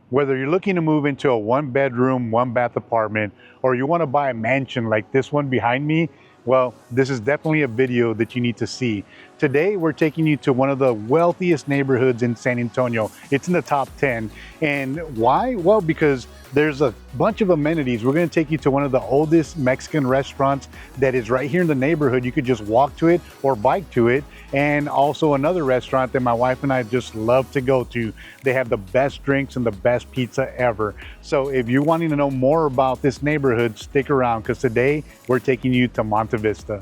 Whether you're looking to move into a one-bedroom, one-bath apartment, or you want to buy a mansion like this one behind me, well, this is definitely a video that you need to see. Today, we're taking you to one of the wealthiest neighborhoods in San Antonio. It's in the top 10. And why? Well, because there's a bunch of amenities. We're going to take you to one of the oldest Mexican restaurants that is right here in the neighborhood. You could just walk to it or bike to it. And also another restaurant that my wife and I just love to go to. They have the best drinks and the best pizza ever. So if you're wanting to know more about this neighborhood, stick around because today we're taking you to Monte Vista.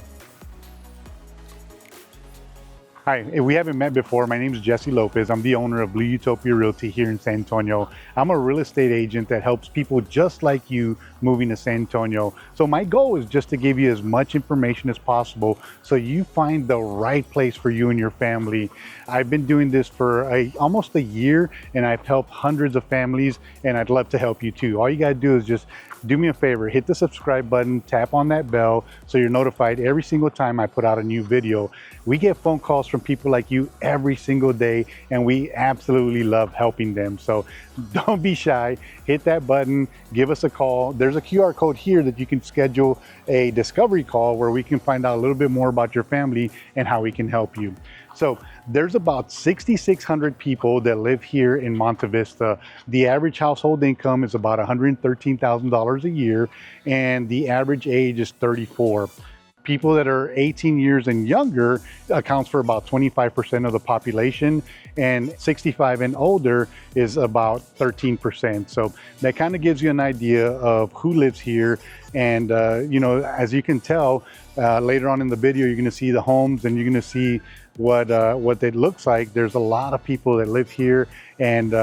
Hi, if we haven't met before, my name is Jesse Lopez. I'm the owner of Blue Utopia Realty here in San Antonio. I'm a real estate agent that helps people just like you moving to San Antonio. So my goal is just to give you as much information as possible so you find the right place for you and your family. I've been doing this for almost a year and I've helped hundreds of families, and I'd love to help you too. All you gotta do is just do me a favor, hit the subscribe button, tap on that bell so you're notified every single time I put out a new video. We get phone calls from people like you every single day, and we absolutely love helping them. So don't be shy, hit that button, give us a call. There's a QR code here that you can schedule a discovery call where we can find out a little bit more about your family and how we can help you. So there's about 6,600 people that live here in Monte Vista. The average household income is about $113,000 a year, and the average age is 34. People that are 18 years and younger accounts for about 25% of the population, and 65 and older is about 13%. So that kind of gives you an idea of who lives here. And you know, as you can tell, later on in the video, you're going to see the homes and you're going to see what it looks like. There's a lot of people that live here, and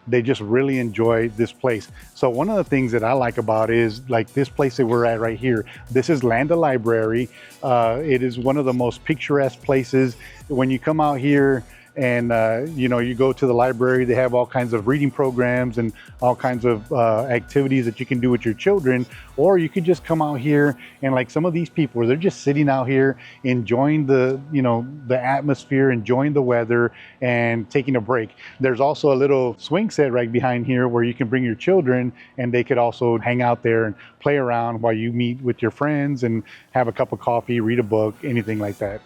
they just really enjoy this place. So one of the things that I like about it is like this place that we're at right here. This is Landa Library. It is one of the most picturesque places. When you come out here and you know, you go to the library, they have all kinds of reading programs and all kinds of activities that you can do with your children. Or you could just come out here and, like some of these people, they're just sitting out here enjoying the, you know, the atmosphere, enjoying the weather and taking a break. There's also a little swing set right behind here where you can bring your children and they could also hang out there and play around while you meet with your friends and have a cup of coffee, read a book, anything like that.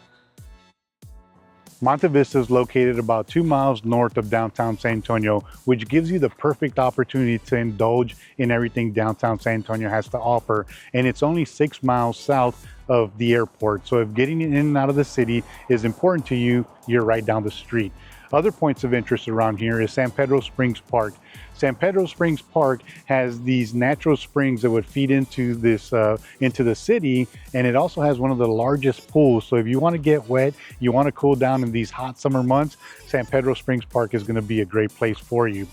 Monte Vista is located about 2 miles north of downtown San Antonio, which gives you the perfect opportunity to indulge in everything downtown San Antonio has to offer. And it's only 6 miles south of the airport. So if getting in and out of the city is important to you, you're right down the street. Other points of interest around here is San Pedro Springs Park. San Pedro Springs Park has these natural springs that would feed into this into the city, and it also has one of the largest pools. So if you want to get wet, you want to cool down in these hot summer months, San Pedro Springs Park is going to be a great place for you.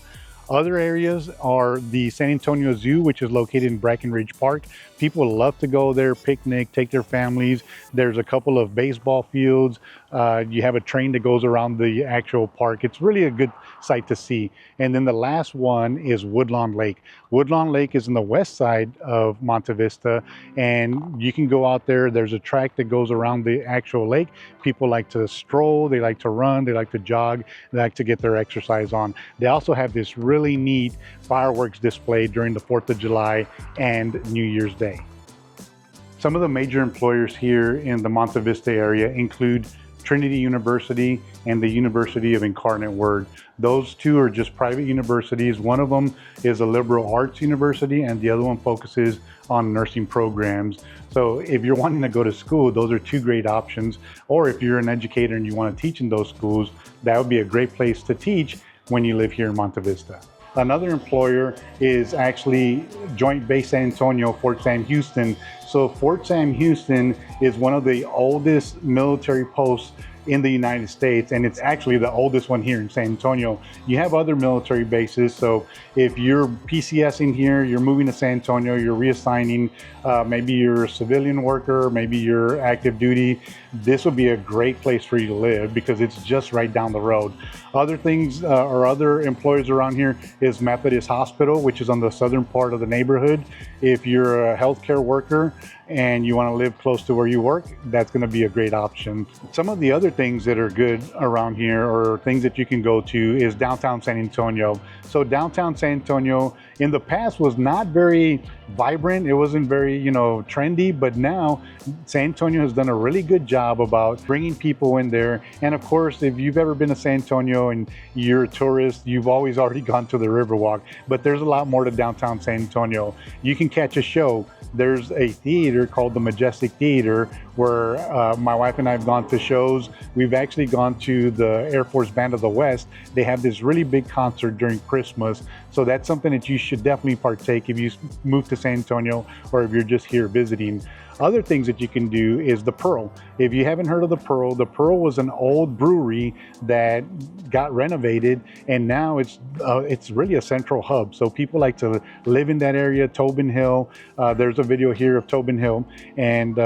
Other areas are the San Antonio Zoo, which is located in Brackenridge Park. People love to go there, picnic, take their families. There's a couple of baseball fields. You have a train that goes around the actual park. It's really a good sight to see. And then the last one is Woodlawn Lake. Woodlawn Lake is in the west side of Monte Vista, and you can go out there. There's a track that goes around the actual lake. People like to stroll, they like to run, they like to jog, they like to get their exercise on. They also have this really neat fireworks display during the 4th of July and New Year's Day. Some of the major employers here in the Monte Vista area include Trinity University and the University of Incarnate Word. Those two are just private universities. One of them is a liberal arts university and the other one focuses on nursing programs. So if you're wanting to go to school, those are two great options. Or if you're an educator and you want to teach in those schools, that would be a great place to teach when you live here in Monte Vista. Another employer is actually Joint Base San Antonio, Fort Sam Houston. So Fort Sam Houston is one of the oldest military posts in the United States, and it's actually the oldest one here in San Antonio. You have other military bases, so if you're PCSing here, you're moving to San Antonio, you're reassigning, maybe you're a civilian worker, maybe you're active duty, this would be a great place for you to live because it's just right down the road. Other things or other employers around here is Methodist Hospital, which is on the southern part of the neighborhood. If you're a healthcare worker and you want to live close to where you work, that's going to be a great option. Some of the other things that are good around here or things that you can go to is downtown San Antonio. So downtown San Antonio in the past was not very vibrant. It wasn't very, trendy, but now San Antonio has done a really good job about bringing people in there. And of course, if you've ever been to San Antonio and you're a tourist, you've always already gone to the Riverwalk, but there's a lot more to downtown San Antonio. You can catch a show. There's a theater called the Majestic Theater where my wife and I have gone to shows. We've actually gone to the Air Force Band of the West. They have this really big concert during Christmas. So that's something that you should definitely partake if you move to San Antonio or if you're just here visiting. Other things that you can do is the Pearl. If you haven't heard of the Pearl was an old brewery that got renovated, and now it's really a central hub. So people like to live in that area. Tobin Hill. There's a video here of Tobin Hill, and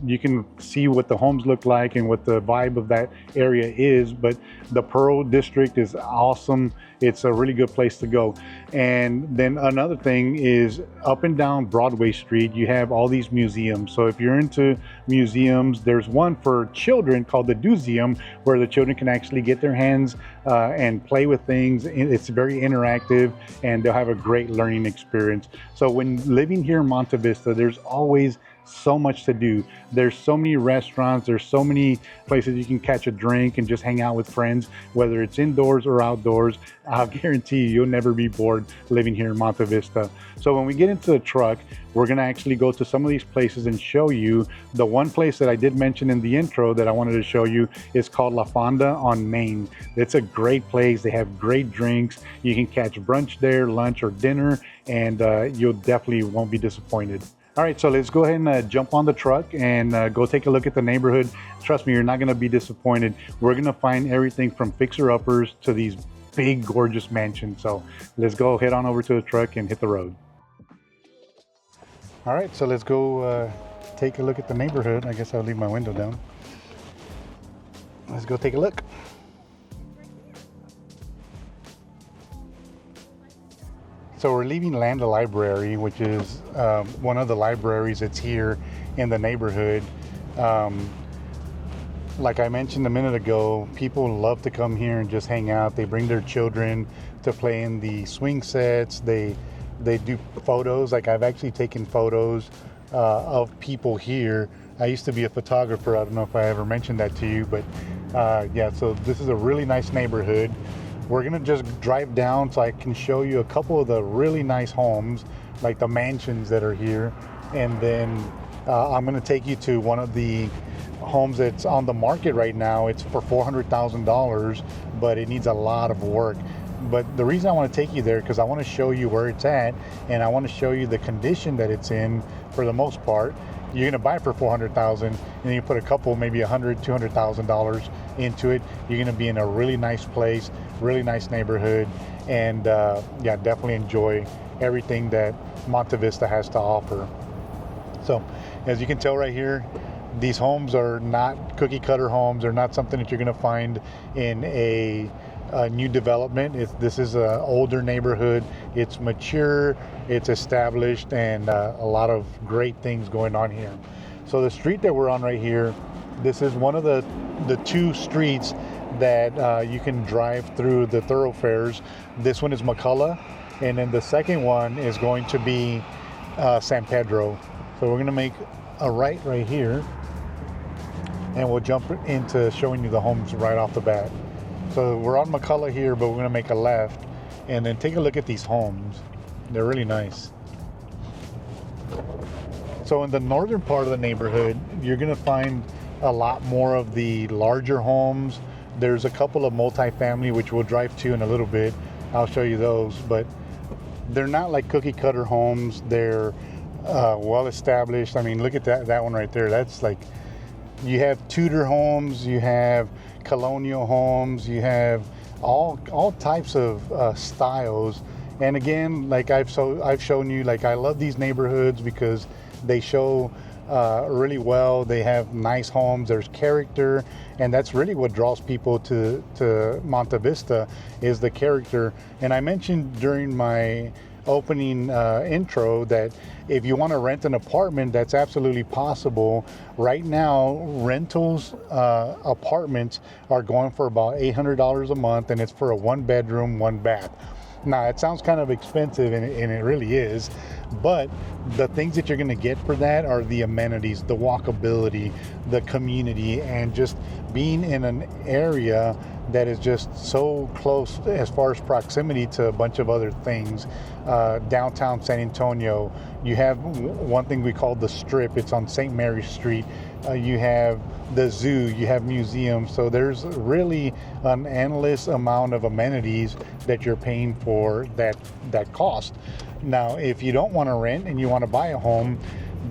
you can see what the homes look like and what the vibe of that area is. But the Pearl district is awesome. It's a really good place to go. And then another thing is up and down Broadway Street, you have all these museums. So if you're into museums, there's one for children called the Dooseum, where the children can actually get their hands and play with things. It's very interactive and they'll have a great learning experience. So when living here in Monte Vista, there's always so much to do. There's so many restaurants, there's so many places you can catch a drink and just hang out with friends, whether it's indoors or outdoors. I'll guarantee you'll never be bored living here in Monte Vista. So when we get into the truck, we're going to actually go to some of these places and show you. The one place that I did mention in the intro that I wanted to show you is called La Fonda on Main. It's a great place. They have great drinks. You can catch brunch there, lunch or dinner, and you'll definitely won't be disappointed. All right, so let's go ahead and jump on the truck and go take a look at the neighborhood. Trust me, you're not going to be disappointed. We're going to find everything from fixer-uppers to these big, gorgeous mansions. So let's go head on over to the truck and hit the road. All right, so let's go take a look at the neighborhood. I guess I'll leave my window down. Let's go take a look. So we're leaving Land Library, which is one of the libraries that's here in the neighborhood. Like I mentioned a minute ago, people love to come here and just hang out. They bring their children to play in the swing sets. They do photos. Like I've actually taken photos of people here. I used to be a photographer. I don't know if I ever mentioned that to you, but yeah, so this is a really nice neighborhood. We're gonna just drive down so I can show you a couple of the really nice homes, like the mansions that are here. And then I'm gonna take you to one of the homes that's on the market right now. It's for $400,000, but it needs a lot of work. But the reason I want to take you there because I want to show you where it's at, and I want to show you the condition that it's in for the most part. You're going to buy it for $400,000, and then you put a couple, maybe $100,000, $200,000 into it. You're going to be in a really nice place, really nice neighborhood, and yeah, definitely enjoy everything that Monte Vista has to offer. So, as you can tell right here, these homes are not cookie cutter homes. They're not something that you're going to find in a new development. This is an older neighborhood. It's mature, it's established, and a lot of great things going on here. So the street that we're on right here, this is one of the two streets that you can drive through the thoroughfares. This one is McCullough, and then the second one is going to be San Pedro. So we're going to make a right here, and we'll jump into showing you the homes right off the bat. So we're on McCullough here, but we're going to make a left and then take a look at these homes. They're really nice. So in the northern part of the neighborhood, you're going to find a lot more of the larger homes. There's a couple of multifamily, which we'll drive to in a little bit. I'll show you those, but they're not like cookie cutter homes. They're well established. I mean, look at that one right there. That's like, you have Tudor homes, you have colonial homes, you have all types of styles. And again, like I've shown you, like I love these neighborhoods because they show really well. They have nice homes. There's character, and that's really what draws people to Monte Vista, is the character. And I mentioned during my opening intro that if you want to rent an apartment, that's absolutely possible. Right now, rentals apartments are going for about $800 a month, and it's for a 1-bedroom, 1-bath. Now, it sounds kind of expensive, and it really is, but the things that you're going to get for that are the amenities, the walkability, the community, and just being in an area that is just so close as far as proximity to a bunch of other things. Downtown San Antonio, you have one thing we call the Strip. It's on St. Mary's Street. You have the zoo, you have museums. So there's really an endless amount of amenities that you're paying for that cost. Now, if you don't want to rent and you want to buy a home,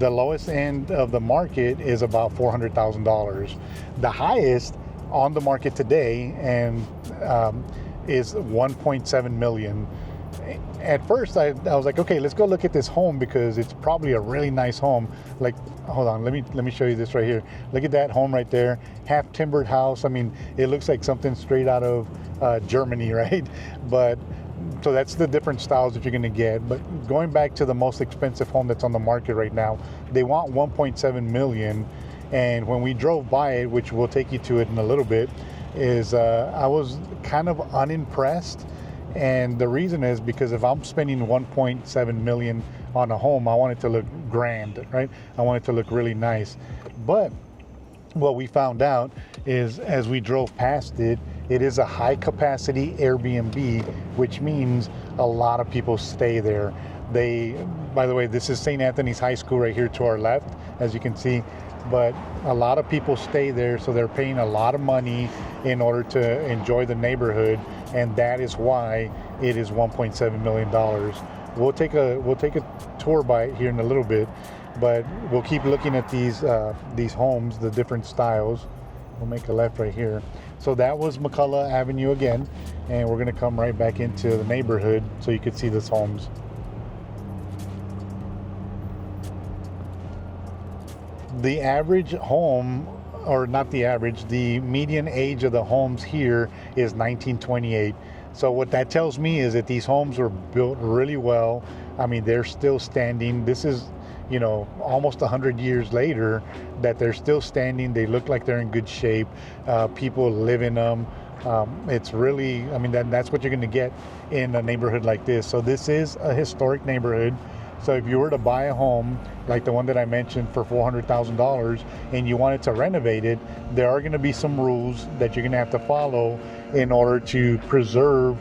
the lowest end of the market is about $400,000. The highest on the market today and is 1.7 million. At first I was like, okay, let's go look at this home because it's probably a really nice home. Like, hold on, let me show you this right here. Look at that home right there, half timbered house. I mean, it looks like something straight out of Germany, right? But so that's the different styles that you're going to get. But going back to the most expensive home that's on the market right now, they want 1.7 million. And when we drove by it, which we'll take you to it in a little bit, is I was kind of unimpressed. And the reason is because if I'm spending 1.7 million on a home, I want it to look grand, right? I want it to look really nice. But what we found out is as we drove past it, it is a high capacity Airbnb, which means a lot of people stay there. By the way, this is St. Anthony's High School right here to our left, as you can see. But a lot of people stay there, so they're paying a lot of money in order to enjoy the neighborhood, and that is why it is $1.7 million. We'll take a tour by it here in a little bit, but we'll keep looking at these homes, the different styles. We'll make a left right here. So that was McCullough Avenue again, and we're going to come right back into the neighborhood so you can see these homes. The average home, or not the average, the median age of the homes here is 1928. So what that tells me is that these homes were built really well. I mean, they're still standing. This is, almost 100 years later that they're still standing. They look like they're in good shape. People live in them. It's really, that's what you're going to get in a neighborhood like this. So this is a historic neighborhood. So if you were to buy a home like the one that I mentioned for $400,000 and you wanted to renovate it, there are going to be some rules that you're going to have to follow in order to preserve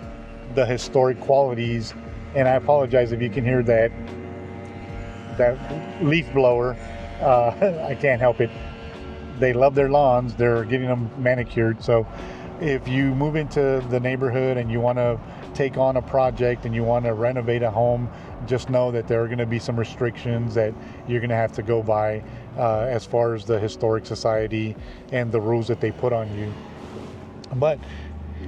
the historic qualities. And I apologize if you can hear that leaf blower. I can't help it. They love their lawns. They're getting them manicured. So if you move into the neighborhood and you want to take on a project and you want to renovate a home, just know that there are going to be some restrictions that you're going to have to go by as far as the Historic Society and the rules that they put on you. But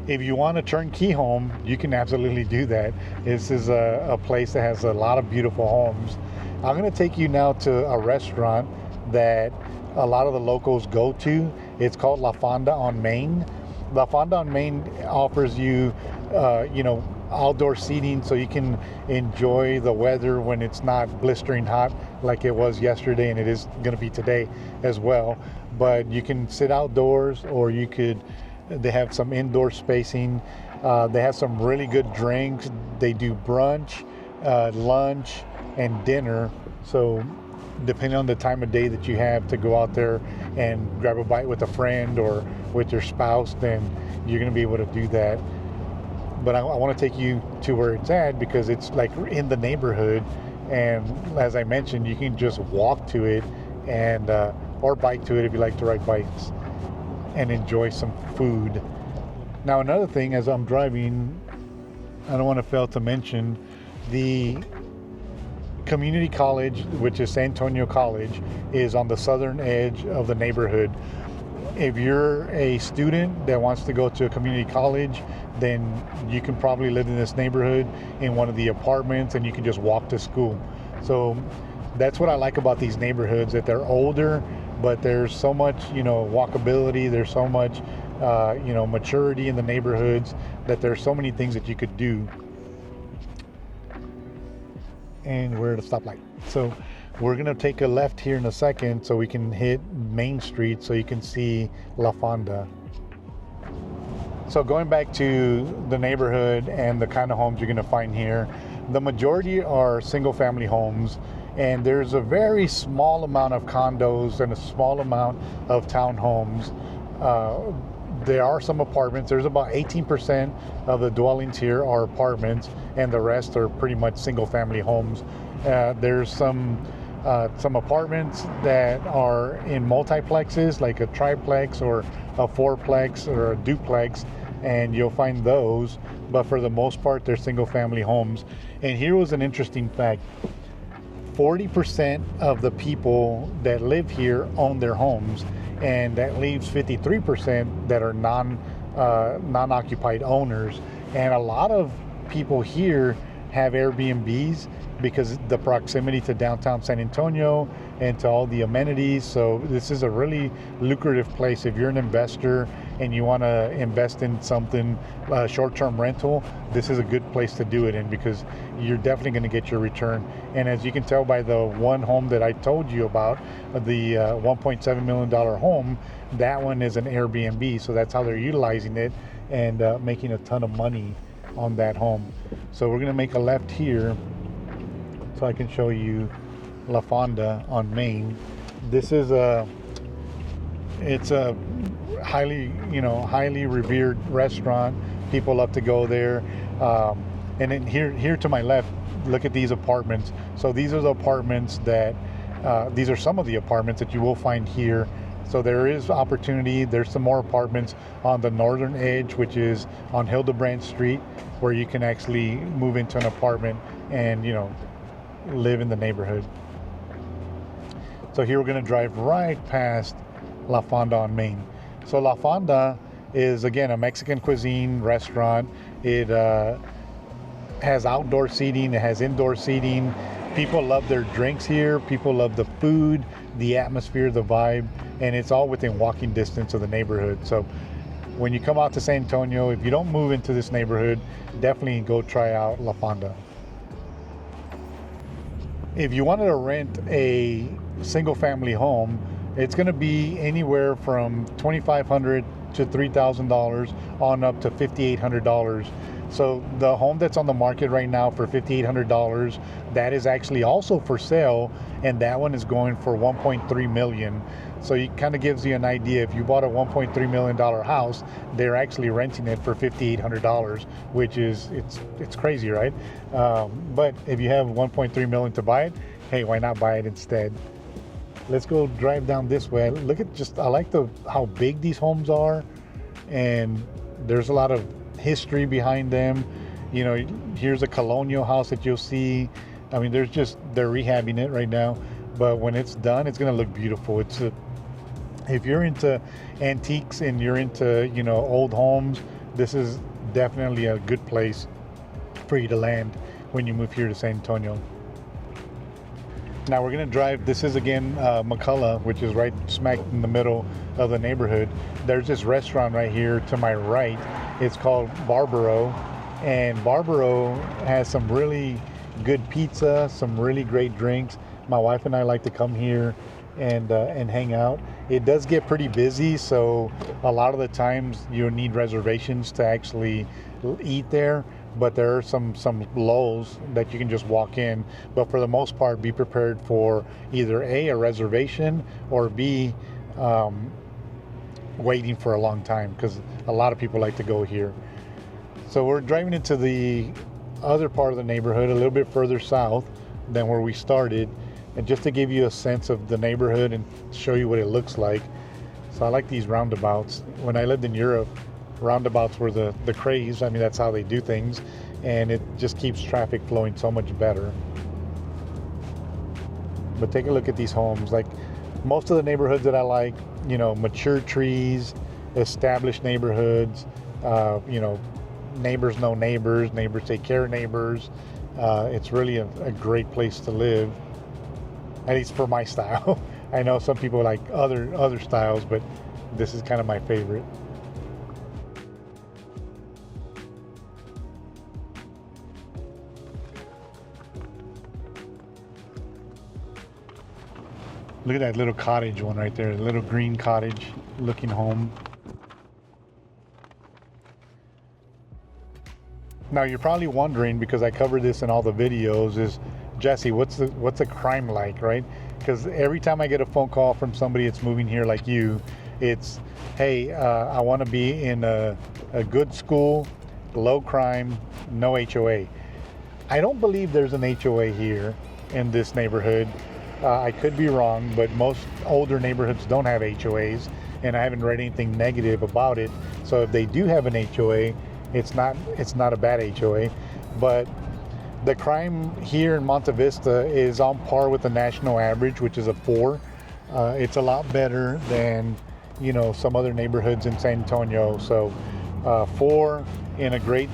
if you want a turnkey home, you can absolutely do that. This is a place that has a lot of beautiful homes. I'm going to take you now to a restaurant that a lot of the locals go to. It's called La Fonda on Main. La Fonda on Main offers you, outdoor seating so you can enjoy the weather when it's not blistering hot like it was yesterday, and it is going to be today as well. But you can sit outdoors, or they have some indoor spacing. They have some really good drinks. They do brunch, lunch, and dinner. So depending on the time of day that you have to go out there and grab a bite with a friend or with your spouse, then you're going to be able to do that. But I want to take you to where it's at because it's like in the neighborhood, and as I mentioned, you can just walk to it and or bike to it if you like to ride bikes, and enjoy some food. Now, another thing, as I'm driving, I don't want to fail to mention the community college, which is San Antonio College, is on the southern edge of the neighborhood. If you're a student that wants to go to a community college, then you can probably live in this neighborhood in one of the apartments, and you can just walk to school. So That's what I like about these neighborhoods, that they're older, but there's so much, walkability. There's so much, maturity in the neighborhoods, that there's so many things that you could do. And we're at a stoplight. So we're going to take a left here in a second so we can hit Main Street so you can see La Fonda. So going back to the neighborhood and the kind of homes you're going to find here, the majority are single family homes, and there's a very small amount of condos and a small amount of townhomes. There are some apartments. There's about 18% of the dwellings here are apartments, and the rest are pretty much single family homes. There's some apartments that are in multiplexes, like a triplex or a fourplex or a duplex, and you'll find those, but for the most part they're single family homes. And here was an interesting fact: 40% of the people that live here own their homes, and that leaves 53% that are non-occupied owners. And a lot of people here have Airbnbs because the proximity to downtown San Antonio and to all the amenities. So this is a really lucrative place. If you're an investor and you want to invest in something, short-term rental, this is a good place to do it in, because you're definitely going to get your return. And as you can tell by the one home that I told you about, the $1.7 million home, that one is an Airbnb. So that's how they're utilizing it and making a ton of money on that home. So we're going to make a left here so I can show you La Fonda on Main. This is it's a highly revered restaurant. People love to go there. And then here to my left, look at these apartments. So these are the apartments that these are some of the apartments that you will find here. So there is opportunity. There's some more apartments on the northern edge, which is on Hildebrand Street, where you can actually move into an apartment and live in the neighborhood. So here we're going to drive right past La Fonda on Main. So La Fonda is, again, a Mexican cuisine restaurant. It has outdoor seating. It has indoor seating. People love their drinks here. People love the food, the atmosphere, the vibe, and it's all within walking distance of the neighborhood. So when you come out to San Antonio, if you don't move into this neighborhood, definitely go try out La Fonda. If you wanted to rent a single family home, it's going to be anywhere from $2,500 to $3,000 on up to $5,800. So the home that's on the market right now for $5,800, that is actually also for sale, and that one is going for $1.3 million. So it kind of gives you an idea. If you bought a $1.3 million house, they're actually renting it for $5,800, which is it's crazy, right? But if you have $1.3 million to buy it, hey, why not buy it instead? Let's go drive down this way. Look at I like how big these homes are, and there's a lot of history behind them. Here's a colonial house that you'll see. I mean, they're rehabbing it right now, but when it's done, it's going to look beautiful. If you're into antiques and you're into old homes, this is definitely a good place for you to land when you move here to San Antonio. Now we're going to drive. This is again McCullough, which is right smack in the middle of the neighborhood. There's this restaurant right here to my right. It's called Barbaro, and Barbaro has some really good pizza, some really great drinks. My wife and I like to come here and hang out. It does get pretty busy, so a lot of the times you need reservations to actually eat there. But there are some lulls that you can just walk in. But for the most part, be prepared for either A, a reservation, or B, waiting for a long time, because a lot of people like to go here. So we're driving into the other part of the neighborhood, a little bit further south than where we started, and just to give you a sense of the neighborhood and show you what it looks like. So I like these roundabouts. When I lived in Europe, roundabouts were the craze. I mean, that's how they do things, and it just keeps traffic flowing so much better. But take a look at these homes. Like most of the neighborhoods that I like, mature trees, established neighborhoods, neighbors know neighbors, neighbors take care of neighbors. It's really a great place to live. at least for my style. I know some people like other styles, but this is kind of my favorite. Look at that little cottage one right there, a little green cottage looking home. Now you're probably wondering, because I covered this in all the videos, is Jesse, what's the crime like, right? Because every time I get a phone call from somebody that's moving here like you, it's, hey, I want to be in a good school, low crime, no HOA. I don't believe there's an HOA here in this neighborhood. I could be wrong, but most older neighborhoods don't have HOAs, and I haven't read anything negative about it. So if they do have an HOA, it's not a bad HOA. But the crime here in Monte Vista is on par with the national average, which is a 4. It's a lot better than, you know, some other neighborhoods in San Antonio. So 4 in a great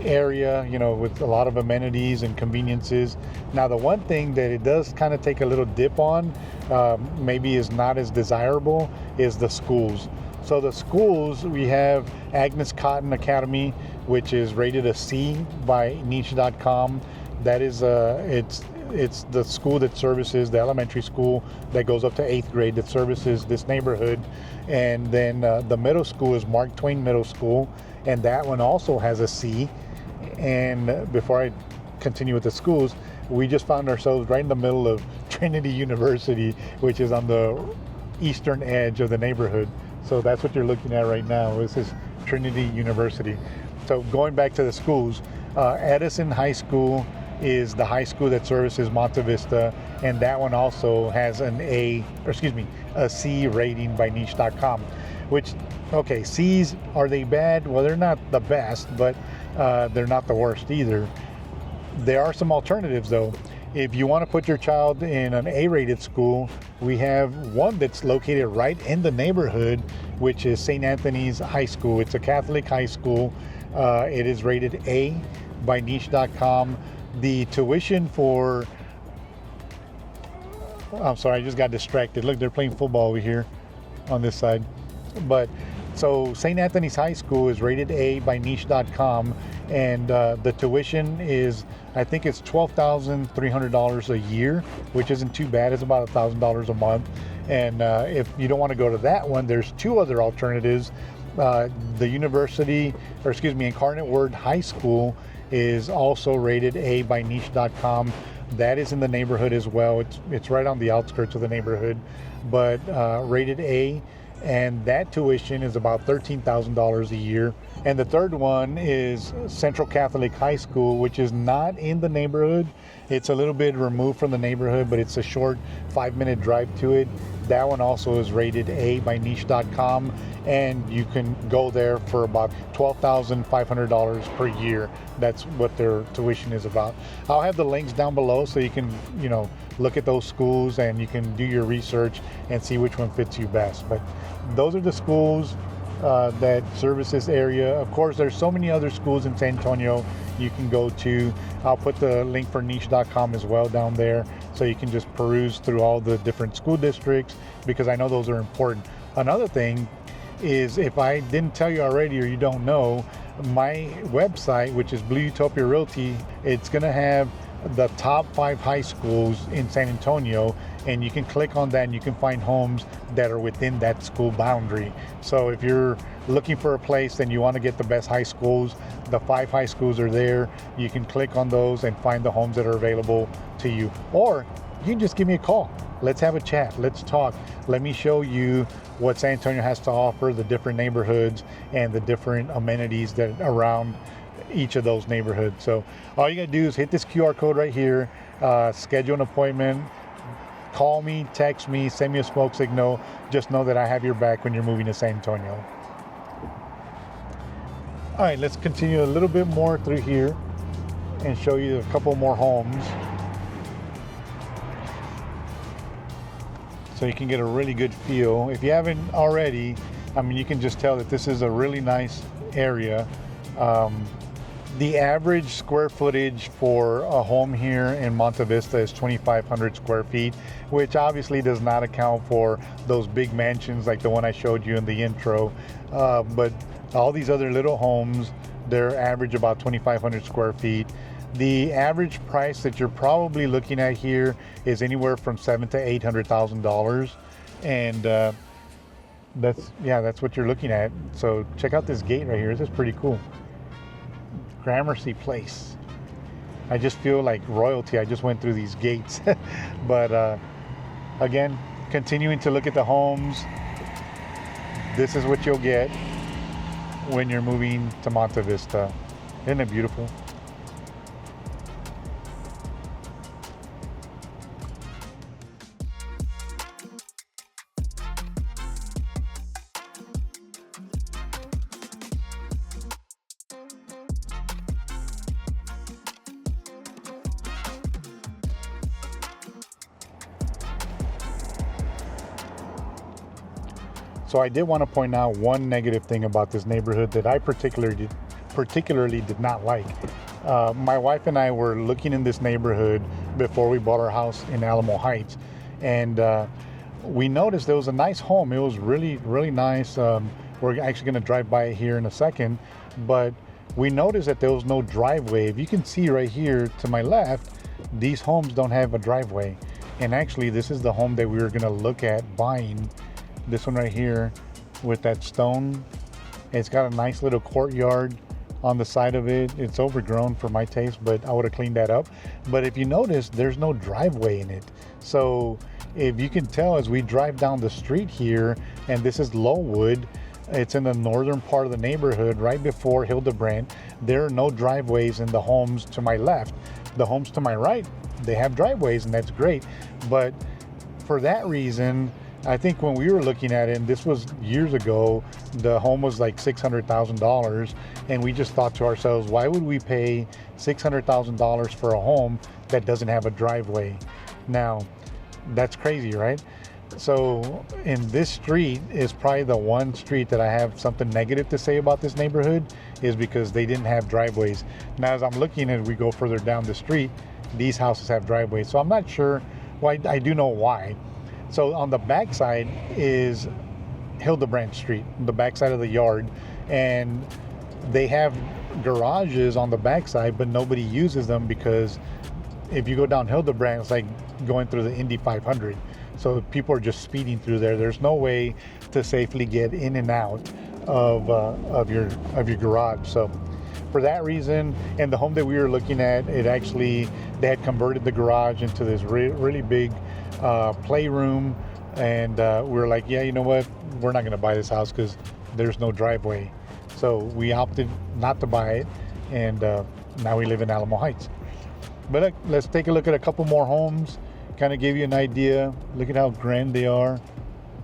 area, you know, with a lot of amenities and conveniences. Now the one thing that it does kind of take a little dip on, maybe is not as desirable, is the schools. So the schools, we have Agnes Cotton Academy, which is rated a C by niche.com. That is it's the school that services, the elementary school that goes up to 8th grade, that services this neighborhood. And then the middle school is Mark Twain Middle School, and that one also has a C. And before I continue with the schools, we just found ourselves right in the middle of Trinity University, which is on the eastern edge of the neighborhood. So that's what you're looking at right now. This is Trinity University. So going back to the schools, Edison High School is the high school that services Monte Vista, and that one also has a C rating by niche.com. Which, okay, C's, are they bad? Well, they're not the best, but they're not the worst either. There are some alternatives though. If you want to put your child in an A-rated school, we have one that's located right in the neighborhood, which is St. Anthony's High School. It's a Catholic high school. It is rated A by niche.com. The tuition for, I'm sorry, I just got distracted. Look, they're playing football over here on this side. But so St. Anthony's High School is rated A by niche.com, and the tuition is, I think it's $12,300 a year, which isn't too bad. It's about $1,000 a month. And if you don't want to go to that one, there's 2 other alternatives. The Incarnate Word High School is also rated A by niche.com. That is in the neighborhood as well. It's right on the outskirts of the neighborhood, but rated A. And that tuition is about $13,000 a year. And the third one is Central Catholic High School, which is not in the neighborhood. It's a little bit removed from the neighborhood, but it's a short 5-minute drive to it. That one also is rated A by niche.com, and you can go there for about $12,500 per year. That's what their tuition is about. I'll have the links down below so you can, you know, look at those schools and you can do your research and see which one fits you best. But those are the schools that service this area. Of course, there's so many other schools in San Antonio you can go to. I'll put the link for niche.com as well down there, so you can just peruse through all the different school districts, because I know those are important. Another thing is, if I didn't tell you already or you don't know, my website, which is Blue Utopia Realty, it's going to have the top 5 high schools in San Antonio, and you can click on that and you can find homes that are within that school boundary. So if you're looking for a place and you want to get the best high schools, the 5 high schools are there. You can click on those and find the homes that are available to you. Or you can just give me a call. Let's have a chat. Let's talk. Let me show you what San Antonio has to offer, the different neighborhoods and the different amenities that around each of those neighborhoods. So all you gotta do is hit this QR code right here, schedule an appointment, call me, text me, send me a smoke signal. Just know that I have your back when you're moving to San Antonio. All right, let's continue a little bit more through here and show you a couple more homes, so you can get a really good feel. If you haven't already, I mean, you can just tell that this is a really nice area. The average square footage for a home here in Monte Vista is 2,500 square feet, which obviously does not account for those big mansions like the one I showed you in the intro. But all these other little homes, they're average about 2,500 square feet. The average price that you're probably looking at here is anywhere from $700,000 to $800,000, and that's what you're looking at. So check out this gate right here. This is pretty cool. Gramercy Place. I just feel like royalty. I just went through these gates. But again, continuing to look at the homes, this is what you'll get when you're moving to Monte Vista. Isn't it beautiful? So I did want to point out one negative thing about this neighborhood that I particularly did not like. My wife and I were looking in this neighborhood before we bought our house in Alamo Heights, and we noticed there was a nice home. It was really, really nice. We're actually going to drive by it here in a second, but we noticed that there was no driveway. If you can see right here to my left, these homes don't have a driveway. And actually, this is the home that we were going to look at buying. This one right here with that stone. It's got a nice little courtyard on the side of it. It's overgrown for my taste, but I would have cleaned that up. But if you notice, there's no driveway in it. So if you can tell, as we drive down the street here, and this is Lowood, it's in the northern part of the neighborhood, right before Hildebrandt. There are no driveways in the homes to my left. The homes to my right, they have driveways, and that's great. But for that reason, I think when we were looking at it, and this was years ago, the home was like $600,000, and we just thought to ourselves, why would we pay $600,000 for a home that doesn't have a driveway? Now, that's crazy, right? So in this street is probably the one street that I have something negative to say about this neighborhood, is because they didn't have driveways. Now, as I'm looking at it, we go further down the street, these houses have driveways. So I'm not sure why. I do know why. So on the backside is Hildebrandt Street, the backside of the yard, and they have garages on the backside, but nobody uses them because if you go down Hildebrandt, it's like going through the Indy 500. So people are just speeding through there. There's no way to safely get in and out of your garage. So for that reason, and the home that we were looking at, they had converted the garage into this really big playroom, and we were like, yeah, you know what, we're not going to buy this house because there's no driveway. So we opted not to buy it, and now we live in Alamo Heights. But let's take a look at a couple more homes, kind of give you an idea. Look at how grand they are.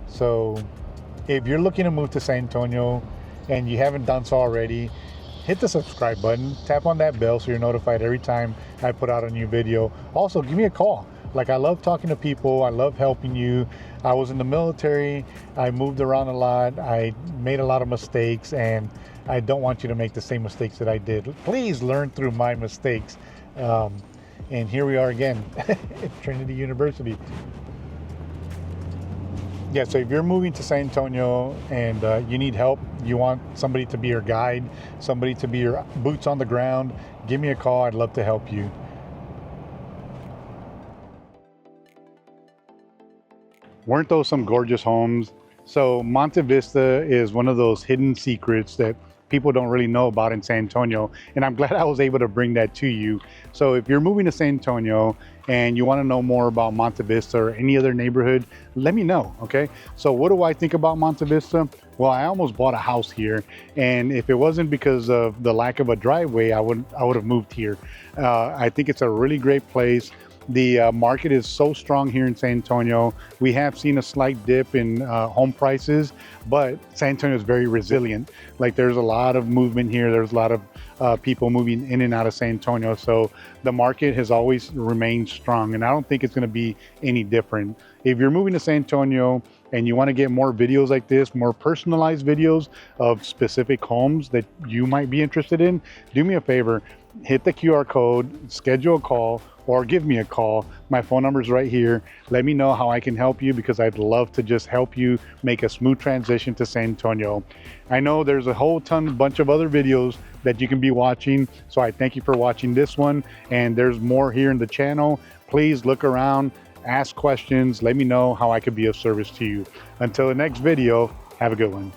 So if you're looking to move to San Antonio and you haven't done so already, hit the subscribe button, tap on that bell so you're notified every time I put out a new video. Also, give me a call. Like, I love talking to people. I love helping you. I was in the military. I moved around a lot. I made a lot of mistakes, and I don't want you to make the same mistakes that I did. Please learn through my mistakes. And here we are again at Trinity University. Yeah, so if you're moving to San Antonio and you need help, you want somebody to be your guide, somebody to be your boots on the ground, give me a call. I'd love to help you. Weren't those some gorgeous homes? So Monte Vista is one of those hidden secrets that people don't really know about in San Antonio, and I'm glad I was able to bring that to you. So if you're moving to San Antonio and you want to know more about Monte Vista or any other neighborhood, let me know, okay? So what do I think about Monte Vista? Well, I almost bought a house here, and if it wasn't because of the lack of a driveway, I would have moved here. I think it's a really great place. The market is so strong here in San Antonio. We have seen a slight dip in home prices, but San Antonio is very resilient. Like, there's a lot of movement here. There's a lot of people moving in and out of San Antonio. So the market has always remained strong, and I don't think it's going to be any different. If you're moving to San Antonio and you want to get more videos like this, more personalized videos of specific homes that you might be interested in, do me a favor, hit the QR code, schedule a call, or give me a call. My phone number is right here. Let me know how I can help you, because I'd love to just help you make a smooth transition to San Antonio. I know there's a whole bunch of other videos that you can be watching, so I thank you for watching this one, and there's more here in the channel. Please look around, ask questions, let me know how I could be of service to you. Until the next video, have a good one.